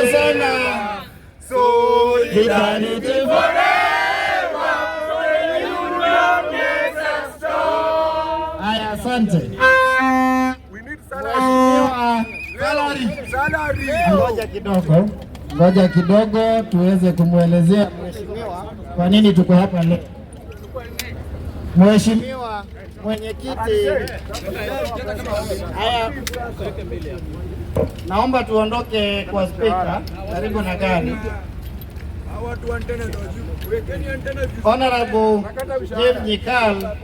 Asante sana. Solidarity forever. Aya, asante. We need salary. Ngoja kidogo tuweze kumwelezea mheshimiwa kwa nini tuko hapa leo. Mheshimiwa mwenyekiti, haya, naomba tuondoke kwa spika karibu na gari. Honorable Jim Nyikal,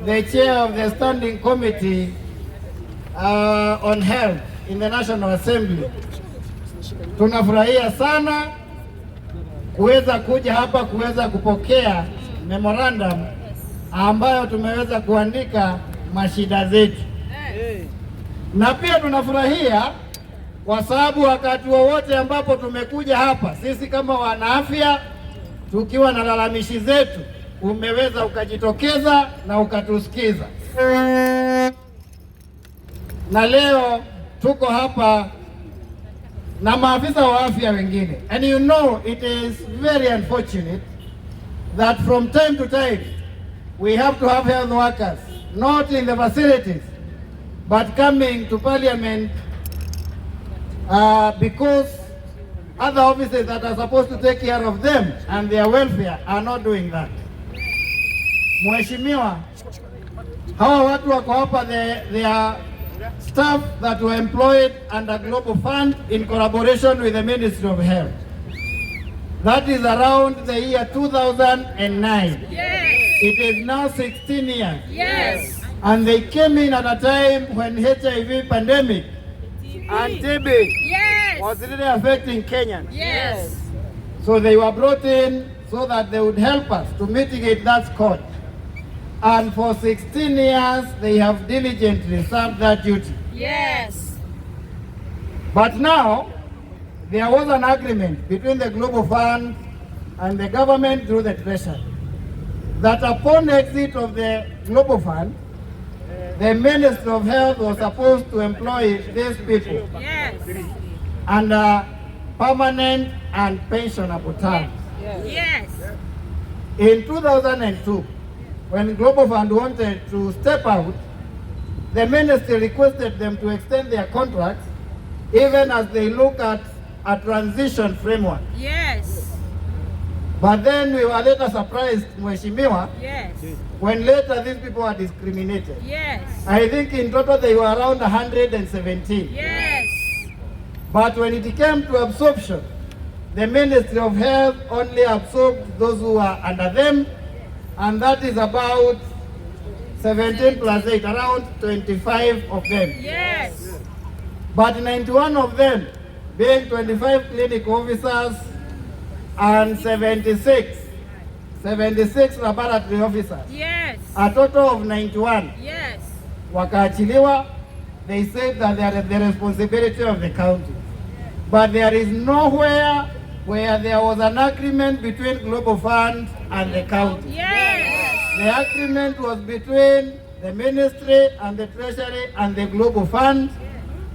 the chair of the standing committee on health in the National Assembly. Tunafurahia sana kuweza kuja hapa kuweza kupokea memorandum ambayo tumeweza kuandika mashida zetu, na pia tunafurahia kwa sababu wakati wowote ambapo tumekuja hapa sisi kama wanaafya tukiwa na lalamishi zetu, umeweza ukajitokeza na ukatusikiza, na leo tuko hapa na maafisa wa afya wengine. And you know it is very unfortunate that from time to time we have to have health workers not in the facilities but coming to parliament because other offices that are supposed to take care of them and their welfare are not doing that. Mheshimiwa, hawa watu wako hapa, they are staff that were employed under Global Fund in collaboration with the Ministry of Health. That is around the year 2009. Yes. It is now 16 years. Yes. And they came in at a time when HIV pandemic and TB was really affecting Kenyans. Yes. So they were brought in so that they would help us to mitigate that scourge. And for 16 years, they have diligently served that duty. Yes. But now, there was an agreement between the Global Fund and the government through the Treasury that upon exit of the Global Fund, the Ministry of Health was supposed to employ these people Yes. under permanent and pensionable terms. Yes. In 2002, when Global Fund wanted to step out, the ministry requested them to extend their contracts even as they look at a transition framework. Yes. But then we were later surprised, Mheshimiwa, Yes. when later these people were discriminated. Yes. I think in total they were around 117. Yes. But when it came to absorption, the Ministry of Health only absorbed those who were under them, and that is about 17 plus 8, around 25 of them. Yes. But 91 of them, being 25 clinic officers and 76 laboratory officers, Yes. a total of 91, Yes. wakaachiliwa. They said that they are the responsibility of the county. But there is nowhere where there was an agreement between Global Fund and the county. Yes. The agreement was between the ministry and the treasury and the Global Fund,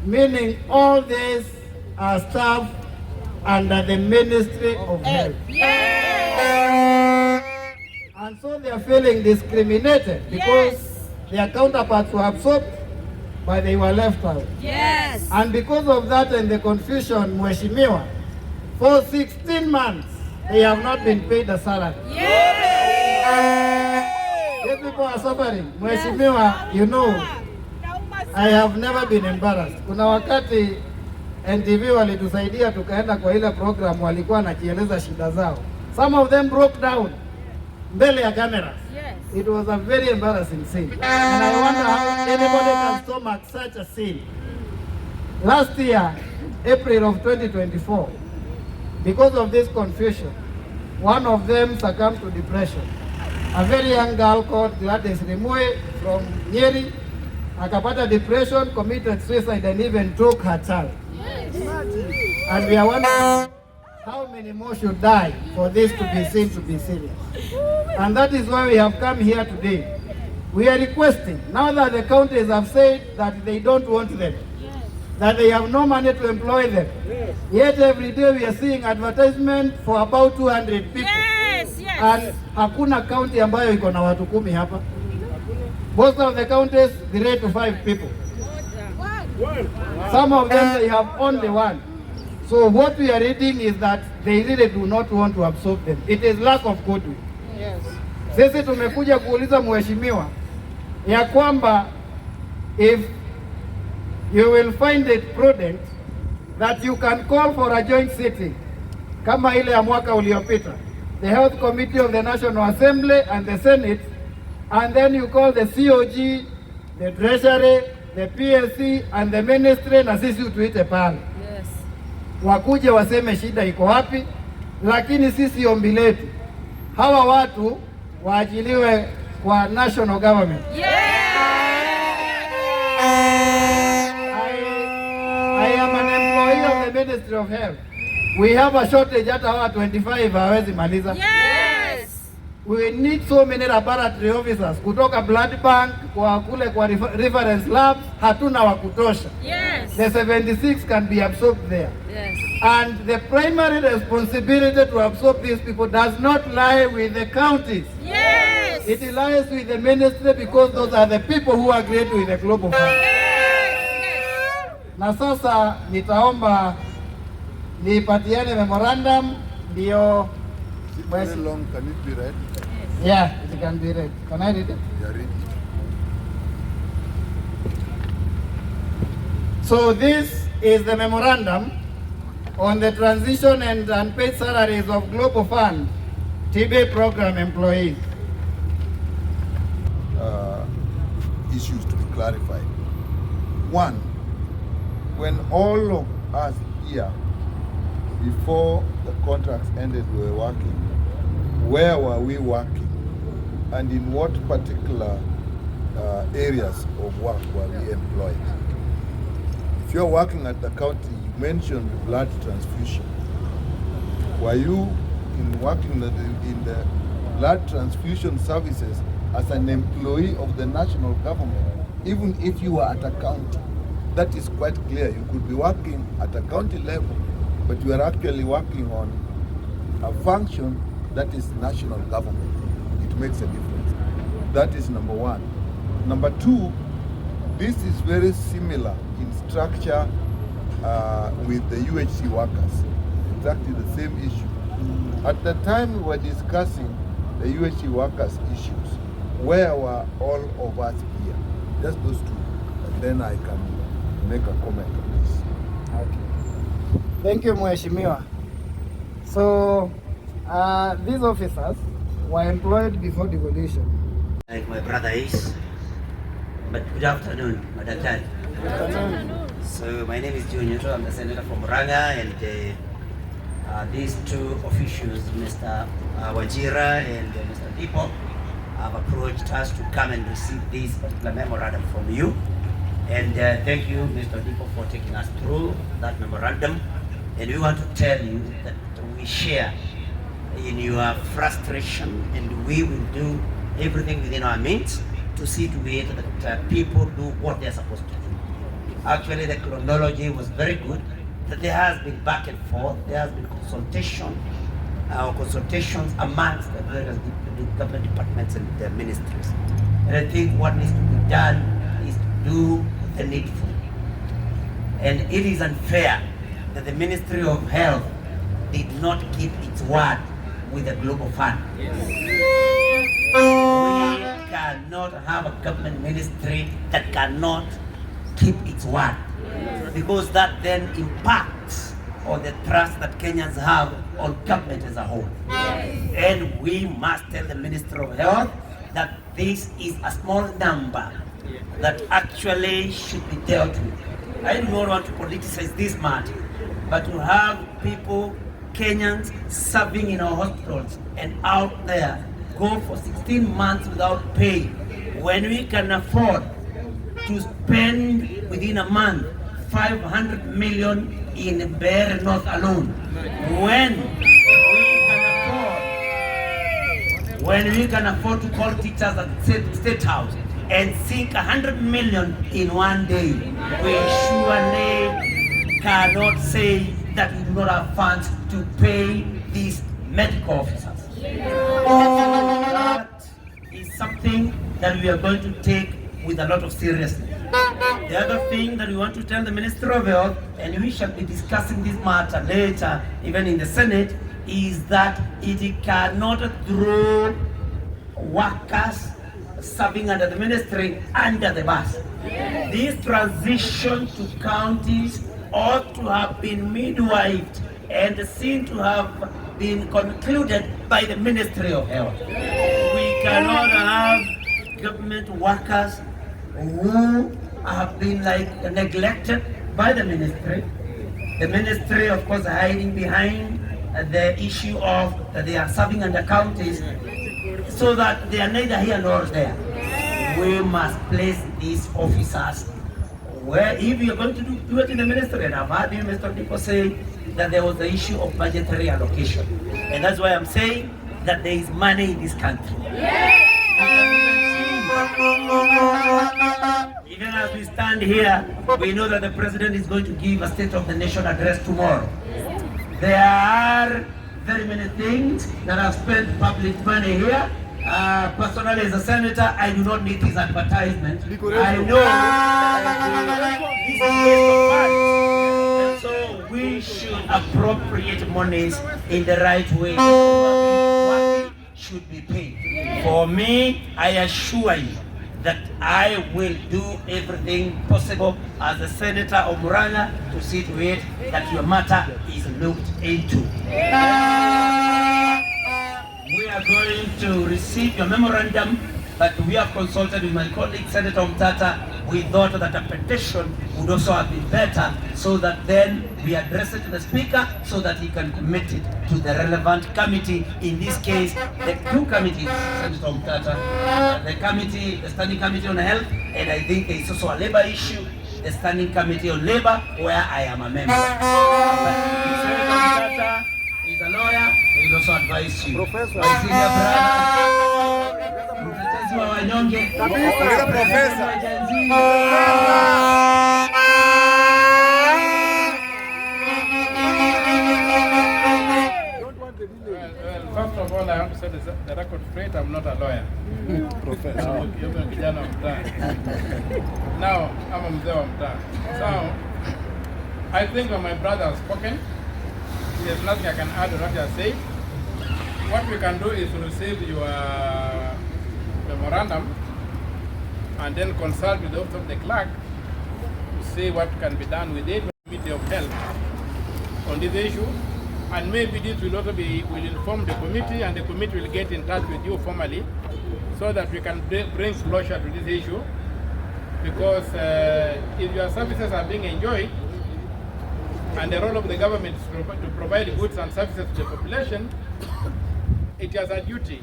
meaning all these are staff under the Ministry of Health. Yes. And so they are feeling discriminated because their counterparts were absorbed, but they were left out. Yes. And because of that and the confusion, Mheshimiwa, for 16 months, they have not been paid a salary. Yes. These people are suffering. Mheshimiwa, you know, I have never been embarrassed. Kuna wakati NTV walitusaidia tukaenda kwa ile program, walikuwa nakieleza shida zao. Some of them broke down mbele ya cameras. Yes. It was a very embarrassing scene. And I wonder how anybody can stomach such a scene. Last year, April of 2024, because of this confusion, one of them succumbed to depression. A very young girl called Gladys Rimue from Nyeri, akapata depression, committed suicide, and even took her child. Yes. And we are wondering how many more should die for this to be seen to be serious. And that is why we have come here today. We are requesting, now that the counties have said that they don't want them, that they have no money to employ them. Yes. Yet every day we are seeing advertisement for about 200 people. Yes, yes. And hakuna county ambayo iko na watu 10 hapa. Most of the counties 3 to 5 people. One. Some of them they have only one. So what we are reading is that they really do not want to absorb them. It is lack of goodwill. Yes. Sisi tumekuja kuuliza mheshimiwa ya kwamba if you will find it prudent that you can call for a joint sitting kama ile ya mwaka uliopita, the Health Committee of the National Assembly and the Senate, and then you call the COG, the Treasury, the PLC and the Ministry, na sisi utuite pale. Yes. Wakuje waseme shida iko wapi, lakini sisi ombi letu hawa watu waajiliwe kwa national government. I am an employee of the Ministry of Health. We have a shortage hata hawa 25 hawezi maliza. Yes. We need so many laboratory officers kutoka blood bank kwa kule kwa reference labs, hatuna wa kutosha. Yes. The 76 can be absorbed there. Yes. And the primary responsibility to absorb these people does not lie with the counties. Yes. It lies with the ministry because those are the people who agreed with the global fund. Yes. Na sasa nitaomba nipatiane memorandum ndio Very long, can it be read? yeah, it can be read. Can I read it? Yeah, read it. So this is the memorandum on the transition and unpaid salaries of Global Fund TB program employees. Issues to be clarified. One, when all of us here, before the contracts ended, we were working, where were we working? And in what particular areas of work were we employed? If you're working at the county, you mentioned blood transfusion. Were you working in the blood transfusion services as an employee of the national government, even if you were at a county? That is quite clear. You could be working at a county level, but you are actually working on a function that is national government. It makes a difference. That is number one. Number two, this is very similar in structure with the UHC workers. Exactly the same issue. At the time we were discussing the UHC workers issues, where were all of us here? Just those two. And then I can make a comment on this. Okay. Thank you, Mheshimiwa. So these officers were employed before devolution. Like my brother is. But good afternoon, Madaktari. Good afternoon. So my name is Junior. I'm the senator from Murang'a, and these two officials, Mr. Wajira and Mr. Dipo, have approached us to come and receive this particular memorandum from you. And thank you, Mr. Dipo, for taking us through that memorandum. And we want to tell you that we share in your frustration, and we will do everything within our means to see to it that people do what they're supposed to do. Actually, the chronology was very good, that there has been back and forth, there has been consultations amongst the various government departments and the ministries. And I think what needs to be done is to do the needful. And it is unfair that the Ministry of Health did not keep its word with the Global Fund. We cannot have a government ministry that cannot keep its word, because that then impacts on the trust that Kenyans have on government as a whole. And we must tell the Minister of Health that this is a small number that actually should be dealt with. I do not want to politicize this matter, but to have people, Kenyans, serving in our hospitals and out there go for 16 months without pay, when we can afford to spend within a month 500 million in Mbeere North alone. When we can afford to call teachers at State House and sink 100 million in one day, we surely cannot say that we do not have funds to pay these medical officers. That is something that we are going to take with a lot of seriousness. The other thing that we want to tell the Minister of Health, and we shall be discussing this matter later, even in the Senate, is that it cannot throw workers serving under the ministry under the bus. This transition to counties ought to have been midwifed and seen to have been concluded by the Ministry of Health. We cannot have government workers who have been neglected by the ministry. The ministry, of course, hiding behind the issue of that they are serving under counties, so that they are neither here nor there. We must place these officers where, if you are going to do it in the ministry, and I've heard you, Mr. Diko, say that there was the issue of budgetary allocation. And that's why I'm saying that there is money in this country. Even as we stand here, we know that the president is going to give a State of the Nation address tomorrow. There are very many things that have spent public money here. Personally, as a senator, I do not need his advertisement. I know that this is waste of funds. And so we should appropriate monies in the right way. What should be paid. For me, I assure you that I will do everything possible as a senator of Muranga to see to it that your matter is looked into. We are going to receive your memorandum, but we have consulted with my colleague, Senator Omtata. We thought that a petition would also have been better, so that then we address it to the Speaker so that he can commit it to the relevant committee. In this case, the two committees, Senator Omtata, the Standing Committee on Health, and I think there is also a labor issue, the Standing Committee on Labor, where I am a member. But Senator Omtata is a lawyer, he will also advise you. Professor. My senior brother, mtetezi wa wanyonge, Professor. First of all, I have to say the record straight, I'm not a lawyer. Professor. Kijana wa mtaa. Now, I'm a mzee wa mtaa. So, I think when my brother has spoken, there's nothing I can add to what he has said. What we can do is to receive your memorandum and then consult with the office of the clerk to see what can be done with it, Committee of Health on this issue. And maybe this will also will inform the committee, and the committee will get in touch with you formally so that we can bring closure to this issue. Because if your services are being enjoyed, and the role of the government is to provide goods and services to the population, it has a duty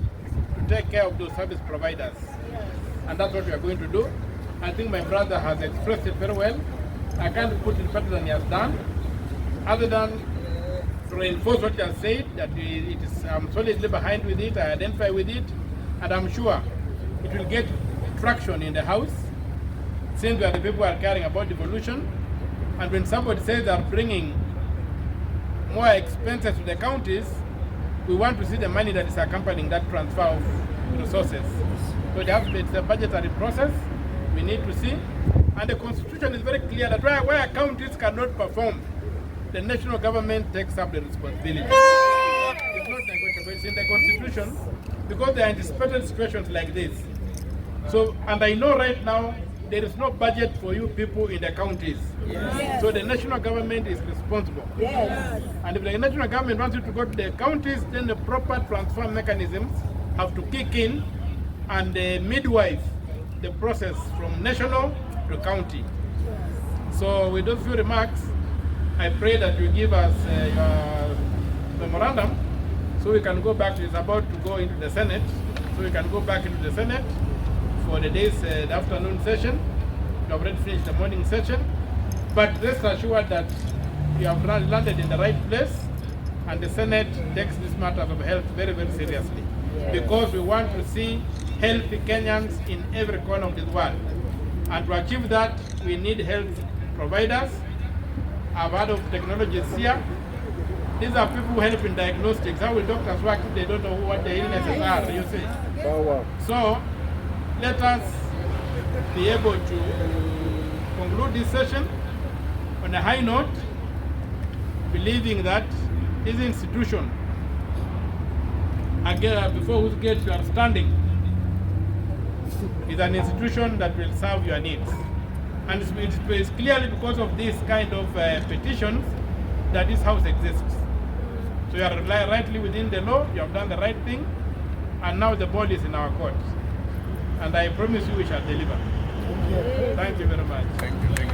to take care of those service providers. And that's what we are going to do. I think my brother has expressed it very well. I can't put it better than he has done, other than to reinforce what he has said, that I'm solidly behind with it, I identify with it, and I'm sure it will get traction in the House, since we are the people who are caring about devolution. And when somebody says they are bringing more expenses to the counties, we want to see the money that is accompanying that transfer of resources. So it's a budgetary process we need to see. And the Constitution is very clear that where counties cannot perform, the national government takes up the responsibility. It's not negotiable, it's in the Constitution, because there are anticipated situations like this. So, and I know right now, there is no budget for you people in the counties. Yes. So the national government is responsible. Yes. And if the national government wants you to go to the counties, then the proper transfer mechanisms have to kick in and midwife the process from national to county. So with those few remarks, I pray that you give us your memorandum so we can go back to, it's about to go into the Senate, so we can go back into the Senate for the day's the afternoon session. We have already finished the morning session, but rest assured that you have landed in the right place, and the Senate takes this matter of health very, very seriously, because we want to see healthy Kenyans in every corner of this world. And to achieve that, we need health providers. I've heard of technologies here. These are people who help in diagnostics. How will doctors work if they don't know what the illnesses are, you see? So, let us be able to conclude this session on a high note, believing that this institution, again, before whose gate you are standing, is an institution that will serve your needs. And it's clearly because of this kind of petitions that this house exists. So you are rightly within the law, you have done the right thing, and now the ball is in our court. And I promise you we shall deliver. Thank you very much. Thank you.